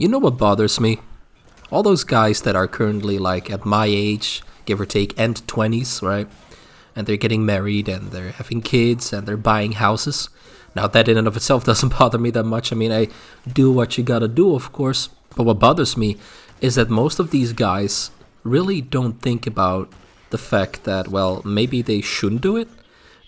You know what bothers me? All those guys that are currently like at my age, give or take, end 20s, right? And they're getting married and they're having kids and they're buying houses. Now that in and of itself doesn't bother me that much. I mean, I do what you gotta do, of course. But what bothers me is that most of these guys really don't think about the fact that, well, maybe they shouldn't do it.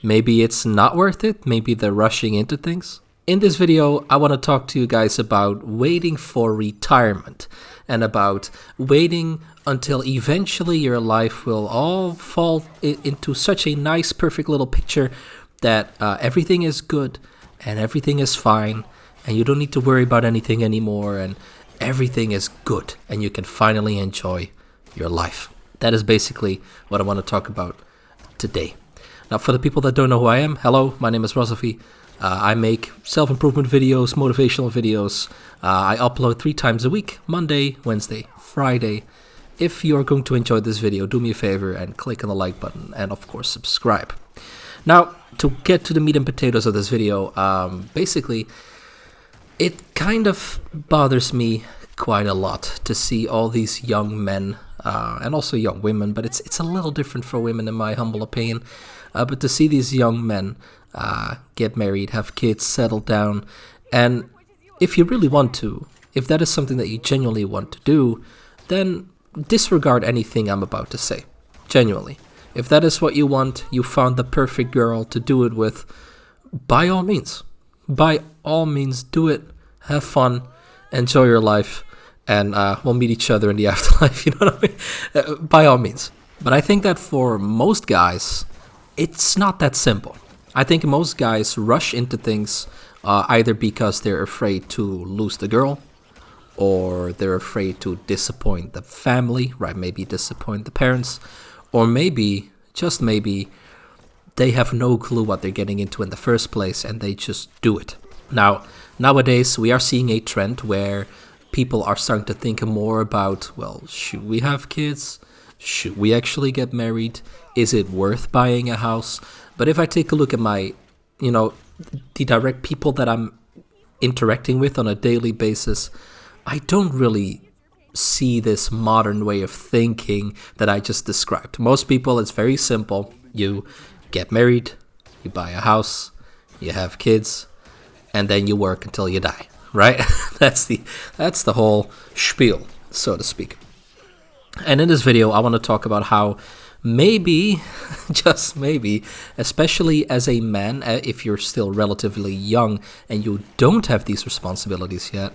Maybe it's not worth it. Maybe they're rushing into things. In this video, I want to talk to you guys about waiting for retirement and about waiting until eventually your life will all fall into such a nice, perfect little picture that everything is good and everything is fine and you don't need to worry about anything anymore and everything is good and you can finally enjoy your life. That is basically what I want to talk about today. Now, for the people that don't know who I am, hello, my name is Razovy. I make self-improvement videos, motivational videos. I upload 3 times a week, Monday, Wednesday, Friday. If you're going to enjoy this video, do me a favor and click on the like button and, of course, subscribe. Now, to get to the meat and potatoes of this video, basically, it kind of bothers me quite a lot to see all these young men and also young women, but it's a little different for women in my humble opinion. But to see these young men get married, have kids, settle down, and if you really want to, if that is something that you genuinely want to do, then disregard anything I'm about to say. Genuinely. If that is what you want, you found the perfect girl to do it with, by all means. By all means, do it. Have fun. Enjoy your life. And we'll meet each other in the afterlife, you know what I mean? By all means. But I think that for most guys, it's not that simple. I think most guys rush into things either because they're afraid to lose the girl or they're afraid to disappoint the family, right? Maybe disappoint the parents, or maybe, just maybe, they have no clue what they're getting into in the first place and they just do it. Now, nowadays, we are seeing a trend where people are starting to think more about, well, should we have kids? Should we actually get married? Is it worth buying a house? But if I take a look at my, the direct people that I'm interacting with on a daily basis, I don't really see this modern way of thinking that I just described. Most people, it's very simple. You get married, you buy a house, you have kids, and then you work until you die, right? That's the whole spiel, so to speak. And in this video, I want to talk about how maybe, just maybe, especially as a man, if you're still relatively young and you don't have these responsibilities yet,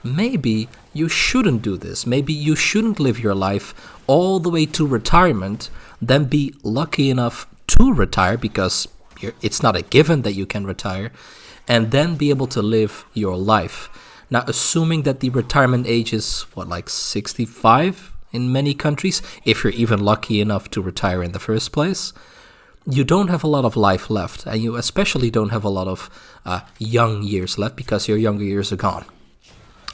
maybe you shouldn't do this. Maybe you shouldn't live your life all the way to retirement, then be lucky enough to retire because it's not a given that you can retire, and then be able to live your life. Now, assuming that the retirement age is, like 65? In many countries, if you're even lucky enough to retire in the first place, you don't have a lot of life left, and you especially don't have a lot of young years left because your younger years are gone.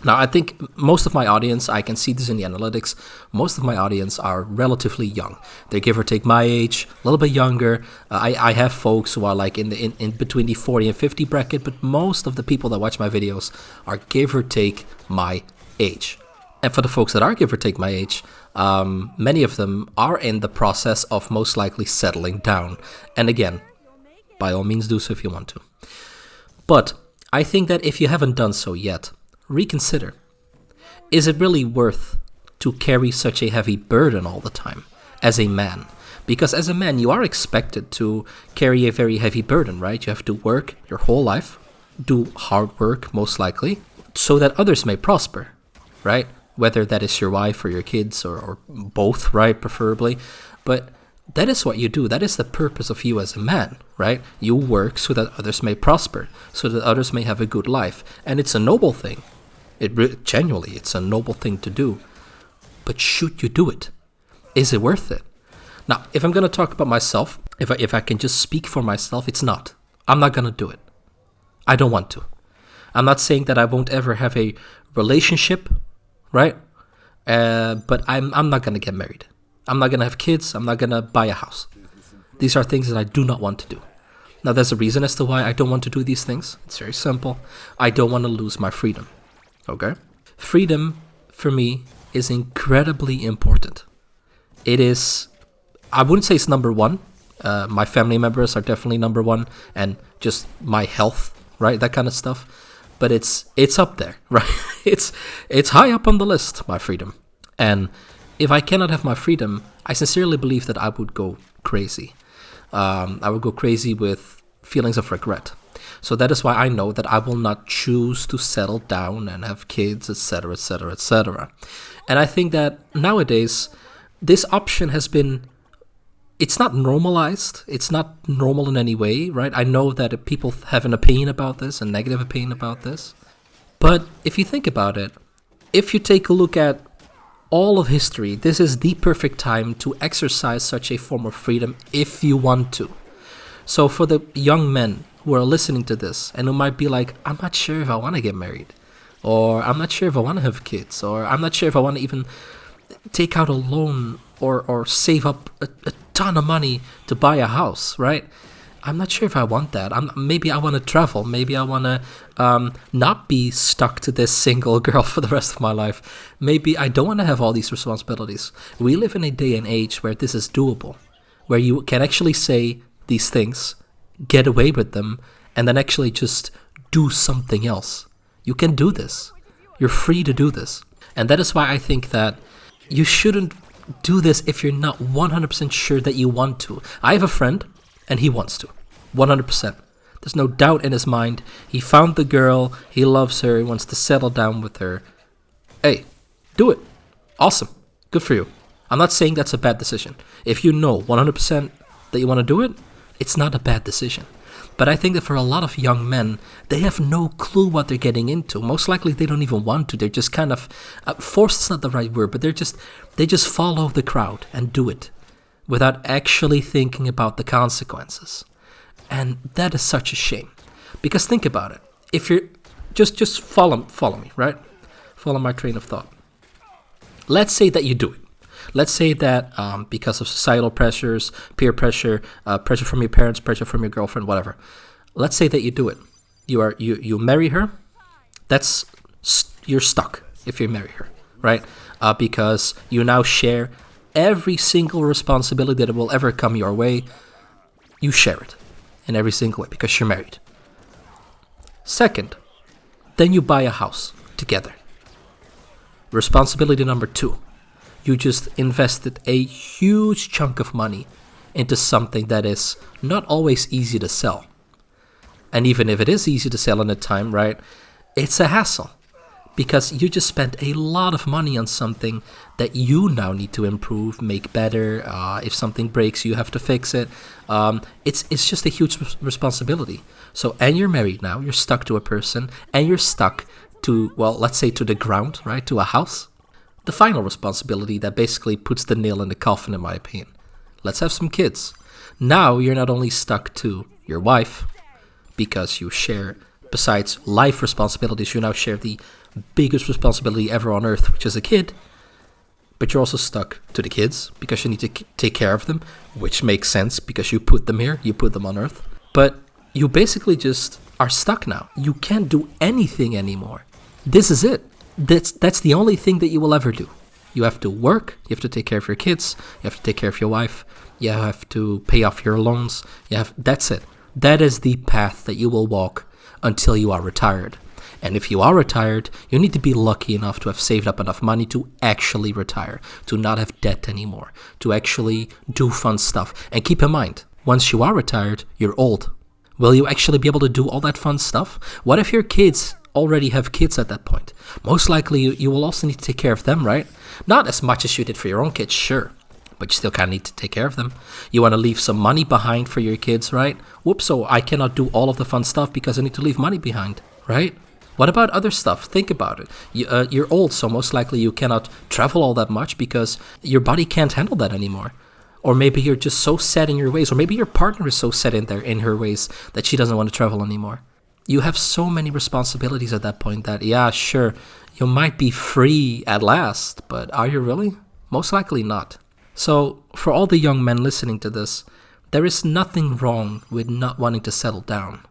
Now, I think most of my audience, I can see this in the analytics, most of my audience are relatively young. They give or take my age, a little bit younger. I have folks who are like in between the 40 and 50 bracket, but most of the people that watch my videos are give or take my age. And for the folks that are give or take my age, many of them are in the process of most likely settling down. And again, by all means do so if you want to. But I think that if you haven't done so yet, reconsider. Is it really worth to carry such a heavy burden all the time as a man? Because as a man, you are expected to carry a very heavy burden, right? You have to work your whole life, do hard work most likely, so that others may prosper, right? Whether that is your wife or your kids or both, right, preferably. But that is what you do. That is the purpose of you as a man, right? You work so that others may prosper, so that others may have a good life. And it's a noble thing. Genuinely, it's a noble thing to do. But should you do it? Is it worth it? Now, if I'm going to talk about myself, if I can just speak for myself, it's not. I'm not going to do it. I don't want to. I'm not saying that I won't ever have a relationship, right? But I'm not going to get married. I'm not going to have kids. I'm not going to buy a house. These are things that I do not want to do. Now, there's a reason as to why I don't want to do these things. It's very simple. I don't want to lose my freedom. Okay? freedom for me is incredibly important. It is, I wouldn't say it's number one. My family members are definitely number one, and just my health, right? That kind of stuff. But it's up there, right? It's high up on the list, my freedom. And if I cannot have my freedom, I sincerely believe that I would go crazy. I would go crazy with feelings of regret. So that is why I know that I will not choose to settle down and have kids, etc., etc., etc. And I think that nowadays, this option has been, it's not normalized. It's not normal in any way, right? I know that people have an opinion about this, a negative opinion about this. But if you think about it, if you take a look at all of history, this is the perfect time to exercise such a form of freedom if you want to. So for the young men who are listening to this and who might be like, I'm not sure if I want to get married, or I'm not sure if I want to have kids, or I'm not sure if I want to even take out a loan or save up a ton of money to buy a house, right? I'm not sure if I want that. Maybe I want to travel. Maybe I want to not be stuck to this single girl for the rest of my life. Maybe I don't want to have all these responsibilities. We live in a day and age where this is doable, where you can actually say these things, get away with them, and then actually just do something else. You can do this. You're free to do this. And that is why I think that you shouldn't do this if you're not 100% sure that you want to. I have a friend, and he wants to. 100%. There's no doubt in his mind. He found the girl. He loves her. He wants to settle down with her. Hey, do it. Awesome. Good for you. I'm not saying that's a bad decision. If you know 100% that you want to do it, it's not a bad decision. But I think that for a lot of young men, they have no clue what they're getting into. Most likely they don't even want to. They're just kind of, forced is not the right word, but they just follow the crowd and do it without actually thinking about the consequences. And that is such a shame. Because think about it. If you're, just follow me, right? Follow my train of thought. Let's say that you do it. Let's say that because of societal pressures, peer pressure, pressure from your parents, pressure from your girlfriend, whatever. Let's say that you do it. You marry her. You're stuck if you marry her, right? Because you now share every single responsibility that will ever come your way. You share it in every single way because you're married. Second, then you buy a house together. Responsibility number 2. You just invested a huge chunk of money into something that is not always easy to sell. And even if it is easy to sell in a time, right, it's a hassle. Because you just spent a lot of money on something that you now need to improve, make better. If something breaks, you have to fix it. It's just a huge responsibility. So, and you're married now, you're stuck to a person, and you're stuck to, well, let's say to the ground, right, to a house. The final responsibility that basically puts the nail in the coffin, in my opinion. Let's have some kids. Now you're not only stuck to your wife, because you share, besides life responsibilities, you now share the biggest responsibility ever on earth, which is a kid. But you're also stuck to the kids, because you need to take care of them, which makes sense, because you put them here, you put them on earth. But you basically just are stuck now. You can't do anything anymore. This is it. That's the only thing that you will ever do. You have to work, you have to take care of your kids, you have to take care of your wife, you have to pay off your loans, that's it. That is the path that you will walk until you are retired. And if you are retired, you need to be lucky enough to have saved up enough money to actually retire, to not have debt anymore, to actually do fun stuff. And keep in mind, once you are retired, you're old. Will you actually be able to do all that fun stuff? What if your kids already have kids at that point? Most likely you will also need to take care of them, right? Not as much as you did for your own kids, sure, but you still kind of need to take care of them. You want to leave some money behind for your kids, right? Whoops, so I cannot do all of the fun stuff because I need to leave money behind, right? What about other stuff? Think about it. You're old, so most likely you cannot travel all that much because your body can't handle that anymore. Or maybe you're just so set in your ways, or maybe your partner is so set in her ways that she doesn't want to travel anymore. You have so many responsibilities at that point that, yeah, sure, you might be free at last, but are you really? Most likely not. So, for all the young men listening to this, there is nothing wrong with not wanting to settle down.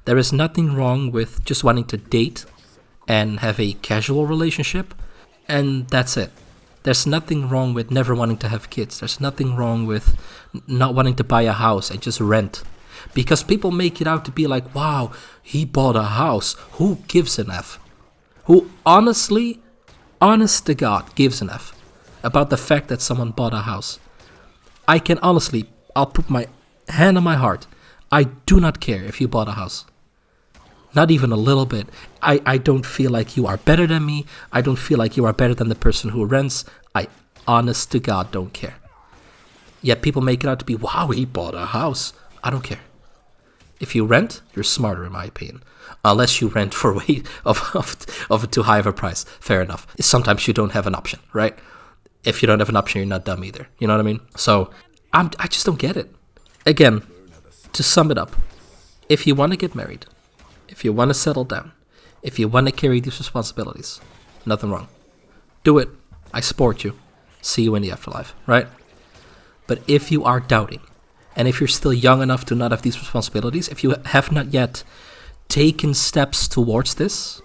There is nothing wrong with just wanting to date and have a casual relationship, and that's it. There's nothing wrong with never wanting to have kids. There's nothing wrong with not wanting to buy a house and just rent. Because people make it out to be like, wow, he bought a house. Who gives an F? Who honestly, honest to God, gives an F about the fact that someone bought a house? I can honestly, I'll put my hand on my heart. I do not care if you bought a house. Not even a little bit. I don't feel like you are better than me. I don't feel like you are better than the person who rents. I, honest to God, don't care. Yet people make it out to be, wow, he bought a house. I don't care. If you rent, you're smarter in my opinion. Unless you rent for way of too high of a price. Fair enough. Sometimes you don't have an option, right? If you don't have an option, you're not dumb either. You know what I mean? So, I just don't get it. Again, to sum it up, if you want to get married, if you want to settle down, if you want to carry these responsibilities, nothing wrong. Do it. I support you. See you in the afterlife, right? But if you are doubting, and if you're still young enough to not have these responsibilities, if you have not yet taken steps towards this,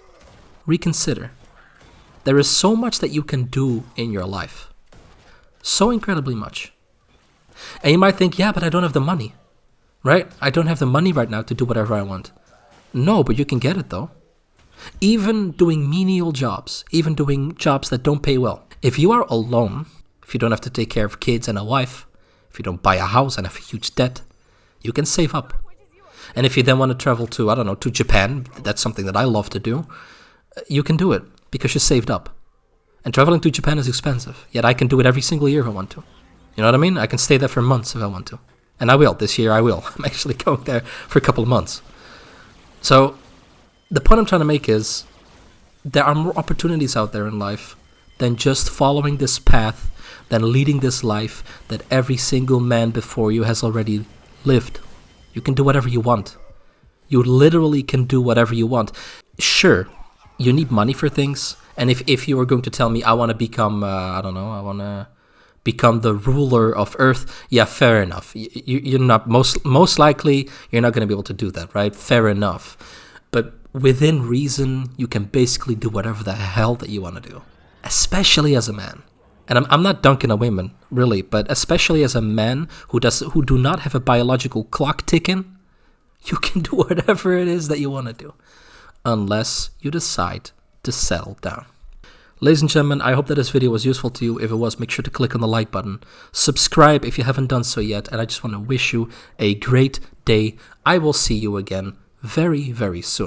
reconsider. There is so much that you can do in your life. So incredibly much. And you might think, yeah, but I don't have the money, right? I don't have the money right now to do whatever I want. No, but you can get it though. Even doing menial jobs, even doing jobs that don't pay well. If you are alone, if you don't have to take care of kids and a wife, if you don't buy a house and have a huge debt, you can save up. And if you then want to travel to, I don't know, to Japan, that's something that I love to do, you can do it because you saved up. And traveling to Japan is expensive, yet I can do it every single year if I want to. You know what I mean? I can stay there for months if I want to. And I will. This year I will. I'm actually going there for a couple of months. So, the point I'm trying to make is, there are more opportunities out there in life than just following this path, than leading this life that every single man before you has already lived. You can do whatever you want. You literally can do whatever you want. Sure, you need money for things. And if you were going to tell me, I want to become, I want to become the ruler of Earth, yeah, fair enough. You're not, most likely, you're not going to be able to do that, right? Fair enough. But within reason, you can basically do whatever the hell that you want to do. Especially as a man. And I'm not dunking on women, really, but especially as a man who do not have a biological clock ticking, you can do whatever it is that you want to do. Unless you decide to settle down. Ladies and gentlemen, I hope that this video was useful to you. If it was, make sure to click on the like button. Subscribe if you haven't done so yet. And I just want to wish you a great day. I will see you again very, very soon.